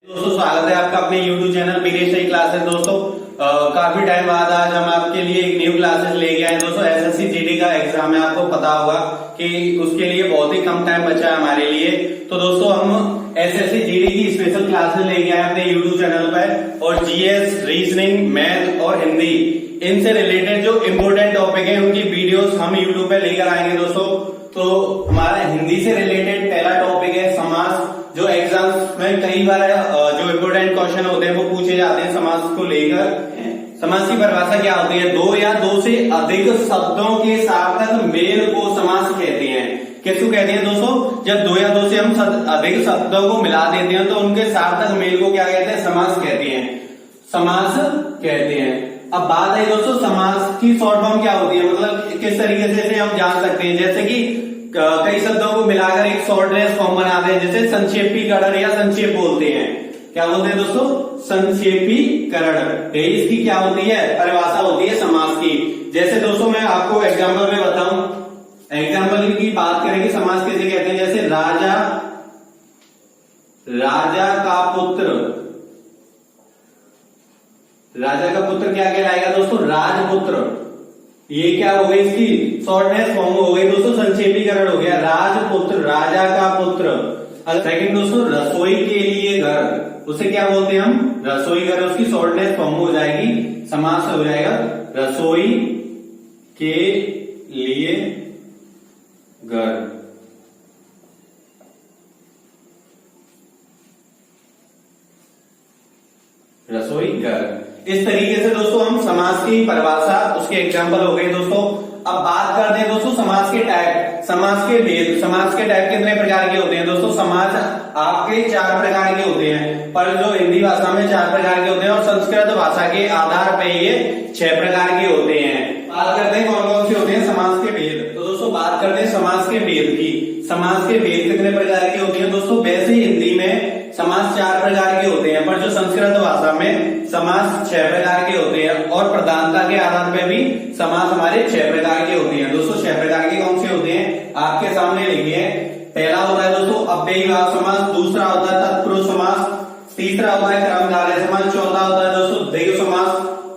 दोस्तों स्वागत है आपका अपने YouTube चैनल बीरेश क्लासेस। दोस्तों काफी टाइम बाद आज हम आपके लिए एक न्यू क्लासेस लेके आए। दोस्तों एसएससी जीडी का एग्जाम है, आपको पता होगा कि उसके लिए बहुत ही कम टाइम बचा है हमारे लिए। तो दोस्तों हम एसएससी जीडी की स्पेशल क्लासेस लेके आए अपने YouTube चैनल पर, और जीएस, रीजनिंग, मैथ और हिंदी इनसे रिलेटेड जो इम्पोर्टेंट टॉपिक है उनकी वीडियोस हम YouTube पे लेकर आएंगे। दोस्तों तो हमारा हिंदी से रिलेटेड पहला टॉपिक है समास, जो एग्जाम्स में कई बार जो इम्पोर्टेंट क्वेश्चन होते हैं वो पूछे जाते हैं समास को लेकर। समास की परिभाषा क्या होती है? दो या दो से अधिक शब्दों के सार्थक मेल को समास कहते हैं। किसको कहते हैं दोस्तों? जब दो या दो से हम अधिक शब्दों को मिला देते हैं तो उनके सार्थक मेल को क्या कहते हैं? समास कहते हैं। समास कहते हैं। अब बात है दोस्तों समास की शॉर्ट फॉर्म क्या होती है, मतलब किस तरीके से हम जान सकते हैं। जैसे कि कई शब्दों को मिलाकर एक शॉर्टनेस फॉर्म बनाते हैं, जैसे संक्षेपीकरण या संक्षेप बोलते हैं। क्या बोलते हैं दोस्तों? संक्षेपीकरण। इसकी क्या होती है? परिभाषा होती है समास की। जैसे दोस्तों मैं आपको एग्जाम्पल में बताऊं, एग्जाम्पल की बात करेंगे समास किसे कहते हैं। जैसे राजा का पुत्र, राजा का पुत्र क्या कहलाएगा दोस्तों? राजपुत्र। ये क्या हो गई? इसकी शॉर्टनेस फॉर्म हो गई दोस्तों, संक्षेपीकरण हो गया। राजपुत्र, राजा का पुत्र। सेकंड दोस्तों रसोई के लिए घर, उसे क्या बोलते हैं हम? रसोई घर। उसकी शॉर्टनेस फॉर्म हो जाएगी, समास हो जाएगा रसोई के लिए घर। रसोई घर। इस तरीके से दोस्तों हम समास की परिभाषा, उसके एग्जाम्पल हो गए दोस्तों। अब बात करते हैं दोस्तों समास के टाइप, समास के भेद। समास के टाइप कितने प्रकार के होते हैं दोस्तों? समास आपके 4 प्रकार के होते हैं, पर जो हिंदी भाषा में 4 प्रकार के होते हैं और संस्कृत भाषा के आधार पर ये 6 प्रकार के होते हैं। बात करते हैं कौन कौन से होते हैं समास के भेद। तो दोस्तों बात करते हैं समास के भेद की। समास के भेद कितने प्रकार के होते हैं दोस्तों? वैसे हिंदी में समास 4 प्रकार के होते हैं, पर जो संस्कृत भाषा में समास 6 प्रकार के होते हैं, और प्रधानता के आधार पर भी समास हमारे 6 प्रकार के होते हैं। दोस्तों 6 प्रकार के कौन से होते हैं आपके सामने लिखिए। पहला होता है दोस्तों अव्ययीभाव समास, दूसरा होता है तत्पुरुष समास, तीसरा होता है कर्मधारय समास, चौथा होता है दोस्तों द्वंद्व समास,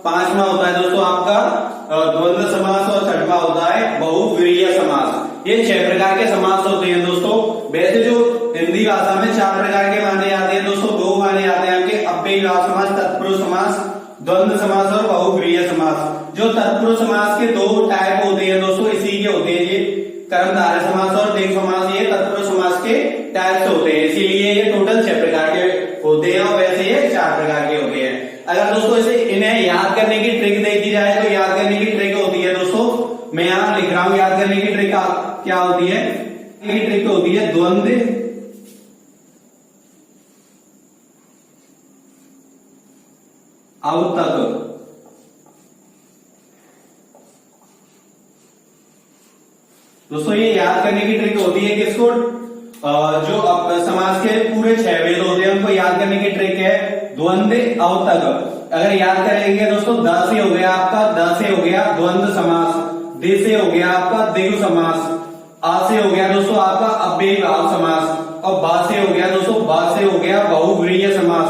पांचवा होता है दोस्तों आपका द्वंद्व समास, और छठवा होता है बहुव्रीहि समास। ये 6 प्रकार के समास होते हैं दोस्तों। वैसे जो हिंदी भाषा में 4 प्रकार के माने जाते हैं दोस्तों, वो माने जाते हैं आपके अव्ययीभाव समास, तत्पुरुष समास, द्वंद्व समास और बहुव्रीहि समास। जो तत्पुरुष समास के 2 टाइप होते हैं दोस्तों, इसी के होते हैं ये कर्मधारय समास और द्वंद्व समास। ये तत्पुरुष समास के टाइप्स होते हैं, इसीलिए ये टोटल 6 प्रकार के होते हैं, और वैसे ये 4 प्रकार के होते हैं। अगर दोस्तों इसे इन्हें याद करने की ट्रिक देखी जाए तो याद करने की ट्रिक होती है दोस्तों, मैं यहां लिख रहा हूं याद करने की ट्रिक क्या होती है। ये ट्रिक होती है द्वंद्व अवतक। दोस्तों ये याद करने की ट्रिक होती है किसको? जो समास के पूरे 6 भेद होते हैं उनको याद करने की ट्रिक है द्वंद्व अवतक। अगर याद करेंगे दोस्तों, द से हो गया आपका, द से हो गया द्वंद्व समास, दे से हो गया आपका द्विगु समास, आ से हो गया दोस्तों आपका अव्ययीभाव समास, और बा से हो गया दोस्तों, बा से हो गया बहुव्रीहि समास,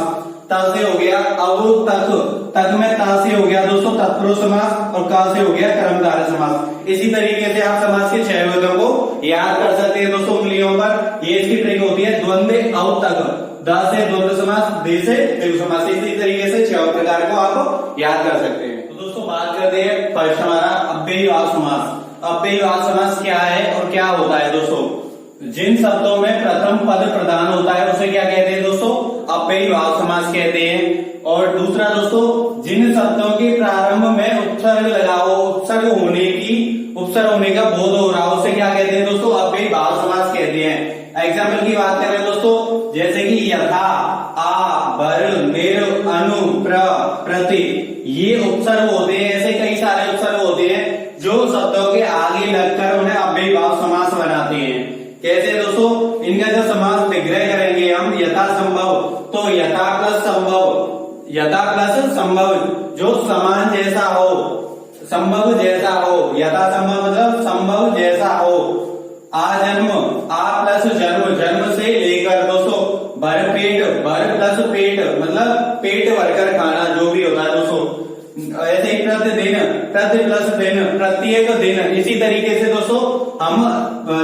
ता से हो गया अवतक, तक में ता से हो गया दोस्तों तत्पुरुष समास, और का से हो गया कर्मधारय समास। इसी तरीके से आप समास के 6 भेदों को याद कर सकते हैं दोस्तों उंगलियों पर। ये इसकी ट्रिक होती है द्वंद्व अवतक, द से द्वंद्व समास, दे से द्विगु समास। इसी तरीके से 6 प्रकार को आप याद कर सकते हैं। तो दोस्तों बात करते हैं फर्स्ट हमारा अव्ययीभाव समास। अव्ययीभाव समास क्या है और क्या होता है दोस्तों? जिन शब्दों में प्रथम पद प्रधान होता है उसे क्या कहते हैं दोस्तों? अव्ययीभाव समास कहते हैं। और दूसरा दोस्तों, जिन शब्दों के प्रारंभ में उपसर्ग लगा हो, उपसर्ग होने का बोध हो रहा हो, उसे क्या कहते हैं दोस्तों? अव्ययीभाव समास कहते हैं। एग्जाम्पल की बात करें दोस्तों, जैसे कि यथा, आ, बर, निर, अनु, प्र, प्रति, ये उपसर्ग होते हैं। ऐसे कई सारे उपसर्ग होते हैं जो शब्दों के आगे लगकर उन्हें अव्ययीभाव समास बनाते हैं। कैसे दोस्तों? इनका जो समास विग्रह करेंगे हम यथा संभव, तो यथा प्लस संभव, यथा प्लस संभव जो समान जैसा हो, संभव जैसा हो, यथा संभव मतलब संभव जैसा हो। आजन्म, आ प्लस जन्म, जन्म से लेकर दोस्तों भरपेट, भर प्लस पेट, पेट भरकर खाना जो भी होता है दोस्तों, ऐसे ही प्रतिदिन, प्रति प्लस दिन, प्रत्येक दिन, इसी तरीके से दोस्तों हम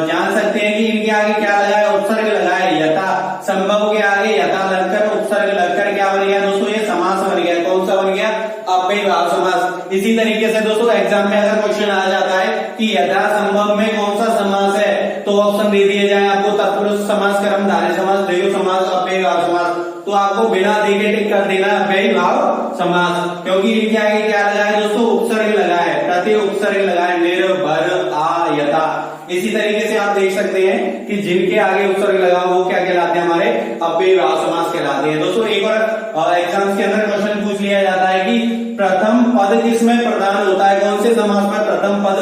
जान सकते हैं कि इनके आगे क्या लगा है, उपसर्ग लगा है यथा, संभव के आगे यथा लगकर उपसर्ग लगकर क्या बन गया दोस्तों, ये समास बन गया। कौन सा बन गया, अव्ययीभाव समास। इसी तरीके से दोस्तों एग्जाम में अगर क्वेश्चन आ जाता है कि यथा संभव में कौन सा समास है, तो ऑप्शन दे दिए जाए आपको तत्पुरुष समास, कर्मधारय समास, द्वैध समास, अव्ययीभाव समास, तो आपको बिना देखे टिक कर देना अव्ययीभाव समास, क्योंकि इनके आगे क्या लगा है दोस्तों, उपसर्ग लगा है, प्रति उपसर्ग लगा है, निर्भर आ यथा। इसी तरीके से आप देख सकते हैं कि जिनके आगे उपसर्ग लगा वो क्या कहलाते हैं, हमारे अव्ययीभाव समास कहलाते हैं। दोस्तों एक और एग्जाम्स के अंदर क्वेश्चन पूछ लिया जाता है कि प्रथम पद किसमें प्रधान होता है, कौन से समास में प्रथम पद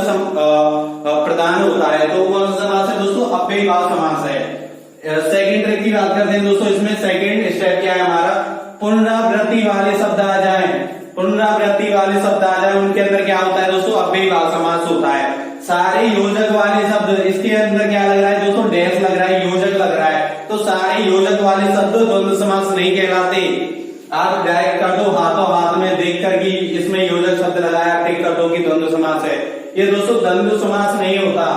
प्रधान होता है, तो कौन सा समास है दोस्तों, अव्ययीभाव समास है। सेकंड ट्रिक की बात करते हैं दोस्तों, इसमें सेकंड स्टेप क्या है हमारा, पुनरावृत्ति वाले शब्द आ जाए, पुनरावृत्ति वाले शब्द आ जाए, उनके अंदर क्या होता है दोस्तों, अव्ययीभाव समास होता है। सारे योजक वाले शब्द, इसके अंदर क्या लग रहा है दोस्तों, डैश लग रहा है, योजक लग रहा है, तो सारे योजक वाले शब्द द्वंद्व समास नहीं कहलाते। आप डायरेक्ट कर दो हाथों हाथ में देख कर कि इसमें योजक शब्द लगाया, टिक कर दो कि द्वंद्व समास है, ये दोस्तों द्वंद्व समास नहीं होता।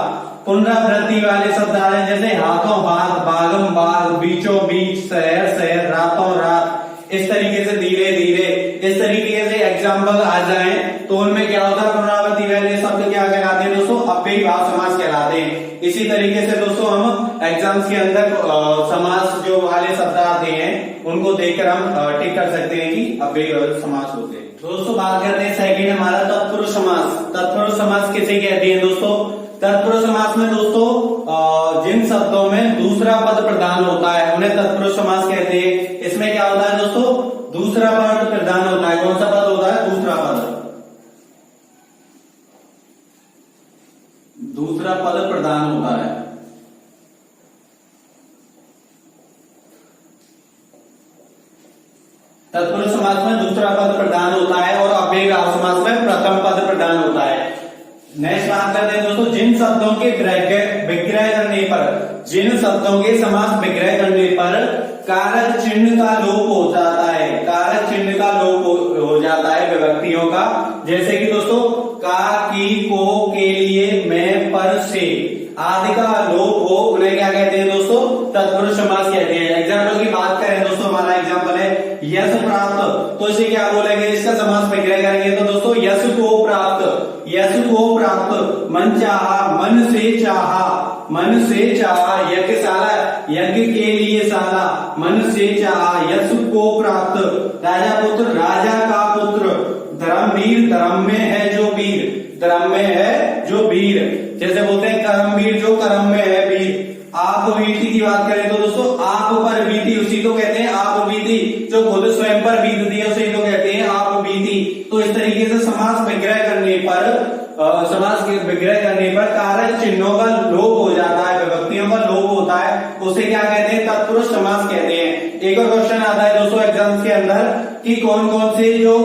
पुनरावृत्ति वाले शब्द आ रहे हैं, जैसे हाथों हाथ, बागम बाग, बीचों बीच, शहर शहर, रातों रात, इस तरीके से धीरे धीरे, इस तरीके से एग्जाम्पल आ जाए तो उनमें क्या होता है, पुनरावृत्ति वाले शब्द क्या कहलाते हैं दोस्तों, अव्ययीभाव समास कहलाते हैं। इसी तरीके से दोस्तों हम एग्जाम्स के अंदर समास जो वाले शब्द आते हैं उनको देखकर हम टिक कर सकते हैं कि अव्ययीभाव समास होते हैं। दोस्तों बात करते हैं सेकंड हमारा तत्पुरुष समास। तत्पुरुष समास किसे कहते हैं दोस्तों, तत्पुरुष समास में दोस्तों जिन शब्दों में दूसरा पद प्रधान होता है उन्हें तत्पुरुष समास कहते हैं। इसमें क्या होता है दोस्तों, दूसरा पद प्रधान होता है, कौन सा पद होता है, दूसरा पद, दूसरा पद प्रधान होता है। तत्पुरुष समास में दूसरा पद प्रधान होता है और अव्ययीभाव समास में प्रथम पद प्रधान होता है। नेक्स्ट बात करते हैं दोस्तों, जिन शब्दों के विग्रह करने पर, जिन शब्दों के समास विग्रह करने पर कारक चिन्ह का लोप हो जाता है, कारक चिन्ह का लोप हो जाता है विभक्तियों का, जैसे कि दोस्तों का, की, को, के लिए, मैं, पर, से आदि का लोप हो, उन्हें क्या कहते हैं दोस्तों, तत्पुरुष समास कहते हैं। एग्जाम्पल की बात करें दोस्तों, हमारा एग्जाम्पल है यश प्राप्त, तो इसे क्या बोलेंगे, इसका समास विग्रह करेंगे तो दोस्तों यश को प्राप्त, यश को प्राप्त, मन चाहा, मन से चाहा, मन से चाहा, यज्ञशाला, यज्ञ के लिए शाला, मन से चाहा, यश को प्राप्त, राजा पुत्र, राजा का पुत्र, धर्मवीर, धर्म में है जो वीर, धर्म में है जो वीर, जैसे बोलते हैं कर्मवीर जो कर्म में है वीर। आप बीती की बात करें तो दोस्तों आप पर बीती, उसी को कहते हैं आप बीती, जो खुद स्वयं पर बीतती है उसी को कहते हैं आप बीती। तो इस तरीके से समास विग्रह करने पर, समास के विग्रह करने पर कारक चिन्हों का लोप हो जाता है, विभक्तियों का लोप होता है, उसे क्या कहते हैं, तत्पुरुष समास कहते हैं। एक और क्वेश्चन आता है दोस्तों एग्जाम्स के अंदर कि कौन कौन से जो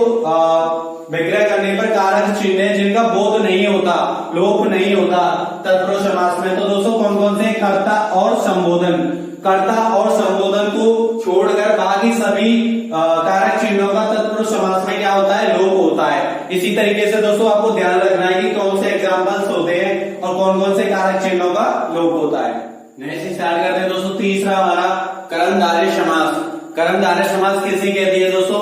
विग्रह करने पर कारक चिन्ह है जिनका बोध नहीं होता, लोप नहीं होता तत्पुरुष समास में, तो दोस्तों कौन कौन से, कर्ता और संबोधन, कर्ता और संबोधन को छोड़कर बाकी सभी कारक चिन्हों का तत्पुरुष समास में क्या होता है, लोप होता है। इसी तरीके से दोस्तों आपको ध्यान रखना है कि कौन से एग्जाम्पल्स होते हैं और कौन कौन से कारक चिन्हों का लोप होता है। नेक्स्ट स्टार्ट करते हैं दोस्तों, तीसरा हमारा कर्मधारय समास। कर्मधारय समास किसे कहती है दोस्तों,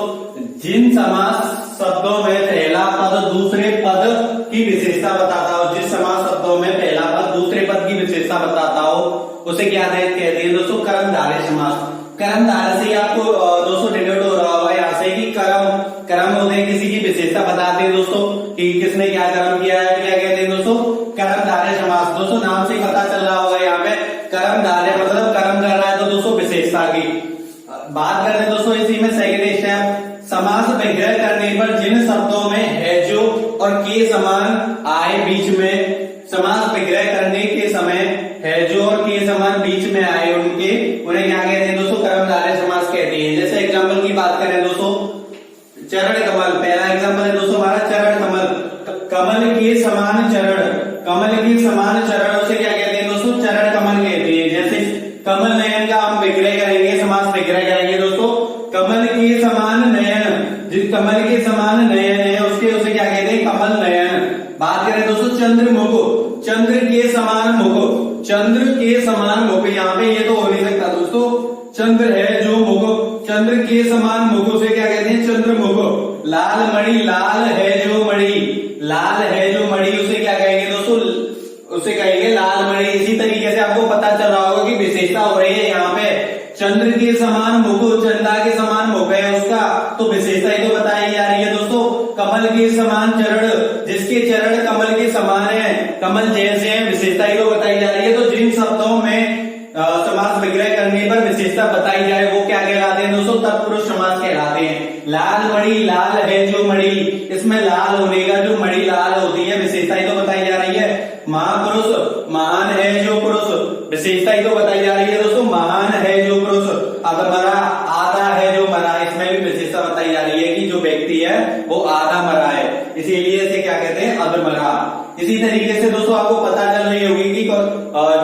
जिन समास शब्दों में पहला पद दूसरे पद की विशेषता बताता हो, जिस समास शब्दों में पहला पद दूसरे पद की विशेषता बताता हो उसे क्या कहते हैं दोस्तों, कर्मधारय समास। कर्मधारय से आपको दोस्तों डिनोट हो रहा होगा यहाँ से कि कर्म होते हैं, किसी की विशेषता बताते हैं दोस्तों कि किसने क्या कर्म किया है, क्या कहते हैं दोस्तों, कर्मधारय समास। दोस्तों नाम से पता चल रहा होगा यहाँ पे कर्मधारय मतलब कर्म कर रहा है, तो दोस्तों विशेषता की बात करते हैं दोस्तों। इसी में सेकंड स्टेप, समास विग्रह करने पर जिन शब्दों में है जो और के समान आए बीच में, समास विग्रह करने के समय है जो और के समान बीच में आए उनके, उन्हें क्या कहते हैं दोस्तों, कर्मधारय समास कहते हैं। जैसे एग्जाम्पल की बात करें दोस्तों, चरण कमल, पहला एग्जाम्पल है दोस्तों हमारा चरण कमल, कमल के समान चरण, कमल के समान चरण उसे क्या कहते हैं दोस्तों, चरण कमल कहते हैं। जैसे कमल नयन का हम विग्रह करेंगे, समास विग्रह करेंगे दोस्तों, कमल के समान नयन कमल के समान नयन है उसके उसे क्या कहते हैं, कमल नयन। बात करें दोस्तों चंद्रमुख, चंद्र के समान मुख, चंद्र के समान मुख, यहाँ पे ये तो हो नहीं सकता दोस्तों, चंद्र है जो मुख, चंद्र के समान मुख उसे क्या कहते हैं, चंद्रमुख। लाल मणि, लाल है जो मणि, लाल है जो मणि उसे क्या कहेंगे दोस्तों, उसे कहेंगे लाल मणि। इसी तरीके से आपको पता चल रहा होगा कि विशेषता हो रही है यहाँ पे, चंद्र के समान मुख, चंदा के समान मुख है उसका, तो विशेषता ही तो बताई जा रही है दोस्तों। कमल के समान चरण, जिसके चरण कमल के समान है, कमल जैसे हैं, विशेषता ही तो बताई जा रही है। तो जिन शब्दों में समास विग्रह करने पर विशेषता बताई जाए वो क्या कहलाते हैं दोस्तों, तत्पुरुष समास कहलाते हैं। लाल मणि, लाल है जो मणि, इसमें लाल होने का जो मणि लाल होती है, विशेषता ही तो बताई जा रही है। महापुरुष, महान है जो पुरुष, विशेषता ही तो बताई जा रही है दोस्तों, महान है जो पुरुष। अधमरा, आधा है जो मरा, इसमें भी विशेषता बताई जा रही है कि जो व्यक्ति है वो आधा मरा है, इसीलिए इसे क्या कहते हैं, अधमरा। इसी तरीके से दोस्तों आपको पता चल रही होगी कि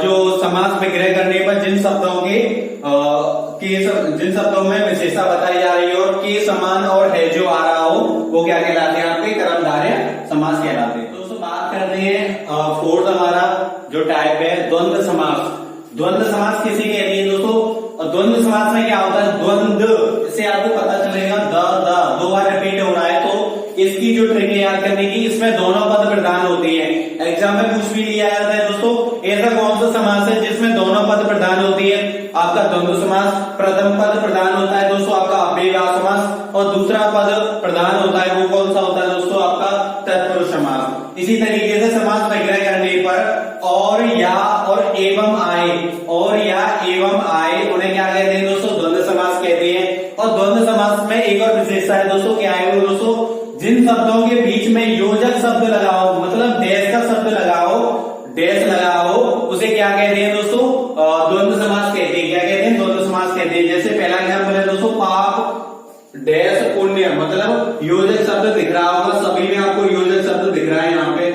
जो समास विग्रह करने पर जिन शब्दों जिन शब्दों में विशेषता बताई जा रही है और के समान और है जो आ रहा हो वो क्या कहलाते हैं, आपके कर्मधारय समास कहलाते हैं। दोस्तों बात करते हैं फोर्थ हमारा जो टाइप है द्वंद्व समास। द्वंद्व समास किसे कहते हैं दोस्तों, द्वंद्व समास में क्या होता है, द्वंद्व से आपको पता चलेगा द दो बार रिपीट हो रहा है, तो इसकी जो ट्रिक है याद करने की, इसमें दोनों पद प्रधान होती है। एग्जाम में कुछ भी लिया जाता है दोस्तों, ऐसा कौन सा समास है जिसमें दोनों पद प्रधान होती है, आपका द्वंद्व समास। प्रथम पद प्रधान होता है दोस्तों आपका अव्ययीभाव समास, और दूसरा पद प्रधान होता है वो कौन सा होता है दोस्तों, आपका तत्पुरुष समास। इसी तरीके से समास विग्रह करने पर और या और एवं आए, और या एवं आए उन्हें क्या कहते हैं दोस्तों, द्वंद्व समास कहते हैं। और द्वंद्व समास में एक और विशेषता है दोस्तों, क्या है वो दोस्तों, जिन शब्दों के बीच में योजक शब्द लगाओ, मतलब डैश का शब्द लगाओ, डैश लगाओ, उसे क्या कहते हैं दोस्तों, द्वंद्व समास कहते हैं। क्या कहते हैं, द्वंद्व समास कहते हैं। जैसे पहला एग्जाम्पल है दोस्तों, पाप डैश पुण्य, मतलब योजक शब्द दिख रहा होगा, सभी में आपको योजक शब्द दिख रहा है, यहाँ पे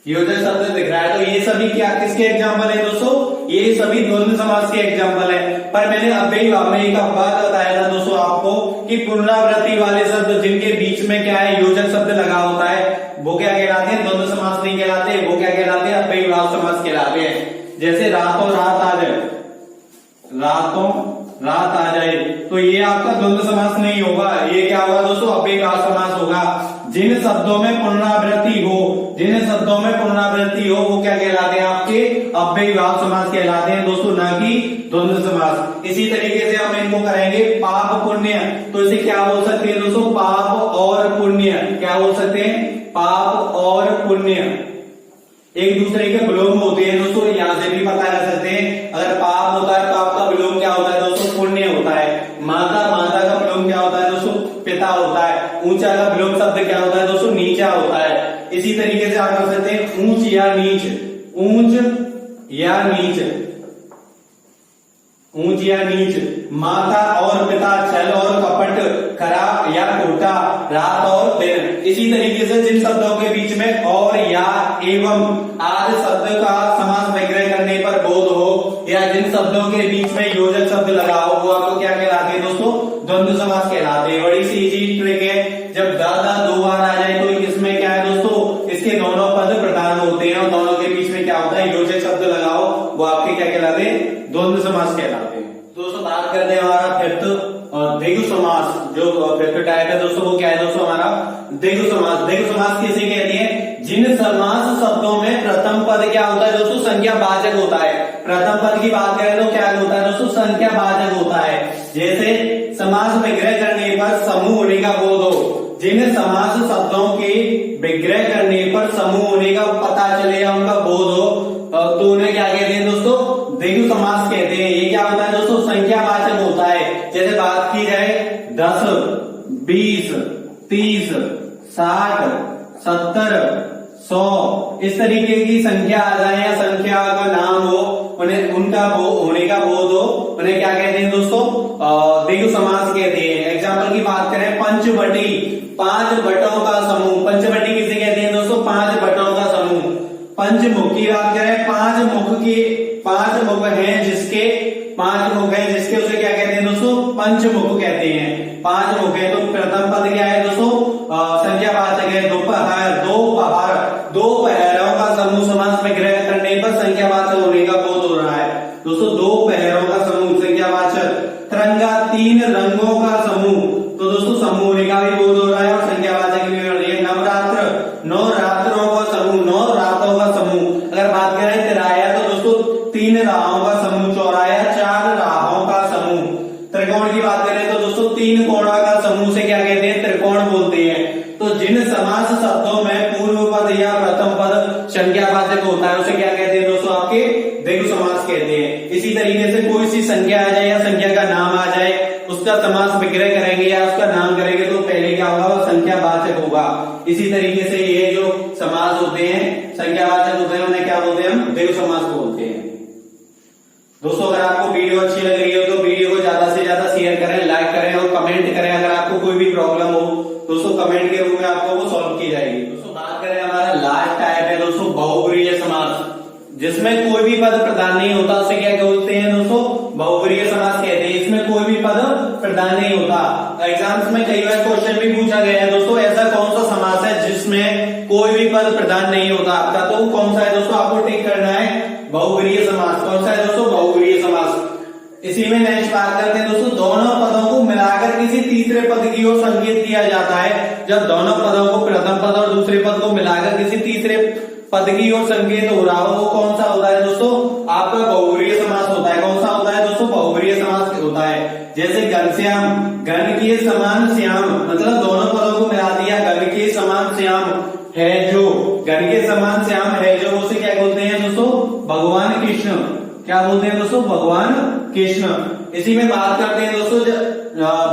योजक शब्द दिख रहा है, तो ये सभी क्या किसके एग्जाम्पल है दोस्तों, ये सभी द्वंद्व समास के एग्जाम्पल है। पर मैंने अव्ययीभाव में एक बात बताया था दोस्तों आपको कि पुनरावृत्ति वाले शब्द जिनके बीच में क्या है, योजक शब्द लगा होता है, वो क्या कहलाते हैं, द्वंद्व समास नहीं कहलाते, वो क्या कहलाते हैं, अव्ययीभाव समास कहलाते हैं। जैसे रातों रात आ जाए, रातों रात आ जाए, तो ये आपका द्वंद्व समास नहीं होगा, ये क्या होगा दोस्तों, अव्ययीभाव समास होगा। जिन शब्दों में पुनरावृत्ति हो, जिन शब्दों में पुनरावृत्ति हो वो क्या कहलाते हैं, आपके अव्ययीभाव समास कहलाते हैं दोस्तों, ना कि द्वंद्व समास। इसी तरीके से हम इनको करेंगे पाप पुण्य, तो इसे क्या बोल सकते हैं दोस्तों, पाप और पुण्य, क्या बोल सकते हैं, पाप और पुण्य एक दूसरे के विलोम होते हैं दोस्तों, यहाँ से भी पता कर सकते हैं। अगर पाप होता है तो आपका विलोम क्या होता है दोस्तों, पुण्य होता है। माता, माता का विलोम क्या होता है दोस्तों, पिता होता है। ऊंचा का विलोम शब्द क्या होता है दोस्तों, नीचा होता है। इसी तरीके से आप कर सकते हैं ऊंच या नीच, ऊंच या नीच, ऊंच या नीच। माता और पिता, छल और कपट, खराब या खोटा, रात और दिन। इसी तरीके से जिन शब्दों के बीच में और या एवं आदि शब्द का समास विग्रह करने पर बोध हो, या जिन शब्दों के बीच में योजक शब्द लगा हो, वो आपको क्या कहलाते हैं दोस्तों, द्वंद्व समास कहलाते हैं। बड़ी सी इजी ट्रिक है, जब दादा दो बार आ जाए तो इसमें क्या है दोस्तों, इसके दोनों पद प्रधान होते हैं और दोनों के बीच में क्या होता है, योजक शब्द लगाओ, वो आपके क्या कहलाते हैं, द्वंद्व समास कहलाते हैं। दोस्तों बात करते हैं हमारा फिफ्थ द्विगु समास, जो फिफ्थ टाइप है दोस्तों, वो क्या है दोस्तों, हमारा द्विगु समास। द्विगु समास किसे कहते हैं, जिन समास शब्दों में प्रथम पद क्या होता है दोस्तों, संख्यावाचक होता है। प्रथम पद की बात करें तो क्या होता है दोस्तों, संख्यावाचक होता है। जैसे समास विग्रह करने पर समूह होने का बोध हो, जिन समास शब्दों के विग्रह करने पर समूह होने का पता चले या उनका बोध हो, तो उन्हें क्या कहते हैं दोस्तों, द्विगु समास कहते हैं। ये क्या होता है दोस्तों, संख्यावाचक होता है। जैसे बात की जाए 10, 20, 30, 60, 70, 100, इस तरीके की संख्या आ जाए या संख्या का नाम हो, उन्हें उनका वो होने का बोध हो, उन्हें क्या कहते हैं दोस्तों, द्विगु समास कहते हैं। एग्जाम्पल की बात करें, पंचवटी, 5 बटों का समूह। पंचवटी किसे कहते हैं दोस्तों, 5 बटों का समूह। पंचमुख की बात करें, 5 मुख हैं जिसके 5 मुख हैं जिसके उसे क्या कहते हैं दोस्तों, पंचमुख कहते हैं। 5 मुख है तो प्रथम पद क्या है दोस्तों, संख्यावाचक है। दोपहर, दोपहर, दोपहरों का समूह समास में ग्रह करने पर संख्यावाचक होने का बोध हो रहा है दोस्तों। दोपहरों का समूह संख्यावाचक। तिरंगा, तीन रंगों का समूह, तो दोस्तों समूह होने का भी बोध हो रहा है और संख्यावाचक भी हो रही है। नवरात्र, नौ रात्रों का समूह, नौ रातों का समूह। अगर बात करें तिराया तो दोस्तों तीन राहों का समूह। चौराया, चार राहों का समूह। त्रिकोण की बात करें तो दोस्तों तीन कोणों का समूह से क्या कहते हैं, त्रिकोण बोलते हैं। तो जिन समास शब्दों में पूर्व पद या प्रथम पद संख्यावाचक होता है उसे क्या कहते हैं दोस्तों, आपके द्विगु समास कहते हैं। इसी तरीके से कोई सी संख्या आ जाए या संख्या का नाम आ जाए, उसका समास विग्रह करेंगे या उसका नाम करेंगे तो पहले क्या होगा, वो संख्यावाचक होगा। इसी तरीके से ये जो समास होते हैं संख्यावाचक होते हैं उन्हें क्या बोलते हैं, हम द्विगु समास बोलते हैं। दोस्तों अगर आपको वीडियो अच्छी लग रही हो तो वीडियो को ज्यादा से ज्यादा शेयर करें, लाइक करें और कमेंट करें। अगर आपको कोई भी प्रॉब्लम हो दोस्तों कमेंट के रूप में आपको वो सॉल्व की जाएगी। दोस्तों बात करें हमारा लास्ट टाइप है दोस्तों बहुव्रीहि समास, जिसमें कोई भी पद प्रधान नहीं होता उसे क्या बोलते हैं दोस्तों, बहुव्रीहि समास कहते हैं। इसमें कोई भी पद प्रधान नहीं होता। एग्जाम्स में कई बार क्वेश्चन भी पूछा गया है दोस्तों, ऐसा कौन सा समास है जिसमें कोई भी पद प्रधान नहीं होता आपका, तो कौन सा है दोस्तों, आपको टिक करना है बहुव्रीहि समास। कौन सा है दोस्तों, बहुव्रीहि समास। इसी में नेक्स्ट बात करते हैं दोस्तों, दोनों पदों को मिलाकर किसी तीसरे पद की ओर संकेत किया जाता है। जब दोनों पदों को, प्रथम पद और दूसरे पद को मिलाकर किसी तीसरे पद की ओर संकेत हो रहा हो वो कौन सा होता है दोस्तों, आपका बहुव्रीहि समास होता है। कौन सा होता है दोस्तों, बहुव्रीहि समास होता है। जैसे घनश्याम, घन के समान श्याम, मतलब दोनों पदों को मिला दिया, घन के समान श्याम है जो, घन के समान श्याम है जो, उसे क्या बोलते हैं दोस्तों, भगवान कृष्ण। क्या बोलते हैं दोस्तों, भगवान कृष्ण। इसी में बात करते हैं दोस्तों,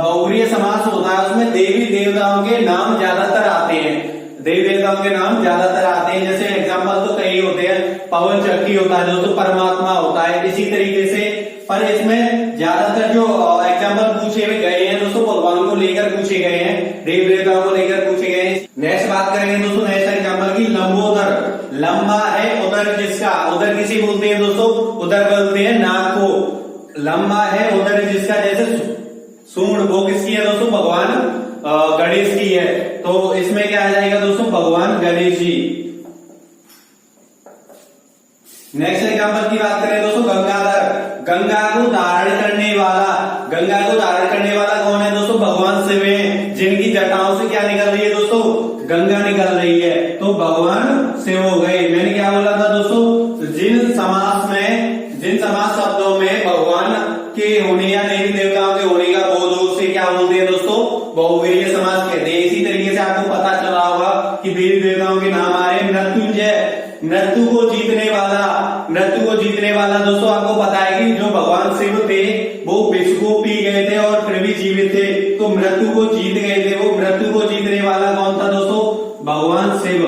बहुव्रीहि समास होता है उसमें देवी देवताओं के नाम ज्यादातर आते हैं। देवी देवताओं के नाम ज्यादातर आते हैं। जैसे एग्जाम्पल तो कई होते हैं, पवन चक्की होता है दोस्तों, परमात्मा होता है। इसी तरीके से पर इसमें ज्यादातर जो एग्जाम्पल पूछे हुए गए हैं दोस्तों भगवान को लेकर पूछे गए हैं, देवी देवताओं को लेकर पूछे गए हैं। नेक्स्ट बात करेंगे दोस्तों नेक्स्ट एग्जाम्पल की, लंबोदर। लंबा है उदर जिसका, उदर किसी बोलते हैं दोस्तों, उदर बोलते हैं नाक को। लंबा है उदर जिसका, जैसे सूंड, वो किसकी है दोस्तों, भगवान गणेश की है। तो इसमें क्या आ जाएगा दोस्तों, भगवान गणेश जी। नेक्स्ट एग्जाम्पल की बात करें दोस्तों, गंगाधर। गंगा को धारण करने वाला, गंगा को धारण करने वाला कौन है दोस्तों, भगवान शिव है, जिनकी जटाओं से क्या निकल रही है दोस्तों, गंगा निकल रही है। तो भगवान शिव हो गए। मैंने क्या बोला था दोस्तों, जिन समास शब्दों में भगवान के होने या देवी देवताओं के होने का बोध हो उसे क्या बोलते हैं दोस्तों, बहुव्रीहि समास कहते हैं। इसी तरीके से आपको पता चला होगा कि देवी देवताओं के नाम आ रहे हैं। मृत्युंजय, मृत्यु को जीतने वाला, मृत्यु को जीतने वाला दोस्तों आपको पता है कि जो भगवान शिव थे वो विष को पी गए थे और फिर भी जीवित थे, तो मृत्यु को जीत गए थे। वो मृत्यु को जीतने वाला कौन था दोस्तों, भगवान शिव,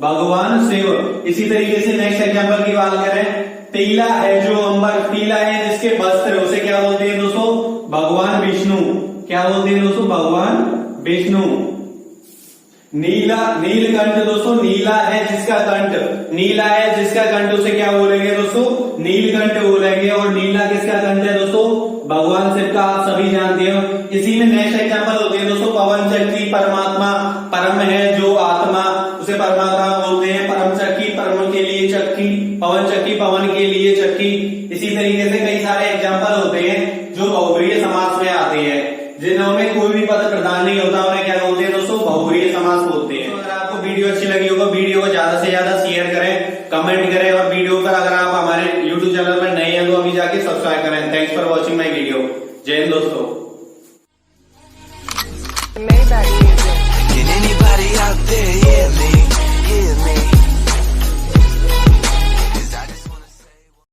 भगवान शिव। इसी तरीके से नेक्स्ट एग्जाम्पल की बात करें, टीला है जो अंबर, टीला है जिसके वस्त्र, उसे क्या बोलते हैं दोस्तों, भगवान विष्णु। क्या बोलते हैं दोस्तों, भगवान विष्णु। नीला, नीलकंठ दोस्तों, नीला है जिसका कंठ, नीला है जिसका कंठ उसे क्या बोलेंगे दोस्तों, नीलकंठ बोलेंगे। और नीला किसका कंठ है दोस्तों, भगवान शिव का, आप सभी जानते हो। इसी में नेक्स्ट एग्जाम्पल होते हैं दोस्तों, पवन चक्की, परमात्मा, परम है जो आत्मा, उसे परमात्मा बोलते हैं। परम चक्की, परम के लिए चक्की, पवन चक्की, पवन के लिए चक्की। इसी तरीके से कई सारे एग्जाम्पल होते हैं जो बहुव्रीहि समास में आते हैं, जिनमें कोई भी पद प्रधान नहीं होता, उन्हें क्या बोलते हैं दोस्तों, बहुव्रीहि समास बोलते हैं। तो अगर आपको वीडियो अच्छी लगी होगा वीडियो को ज्यादा से ज्यादा शेयर करें, कमेंट करें और वीडियो पर अगर आप हमारे YouTube चैनल में नए हैं तो अभी जाके सब्सक्राइब करें। Thanks for watching my video. जय हिंद दोस्तों।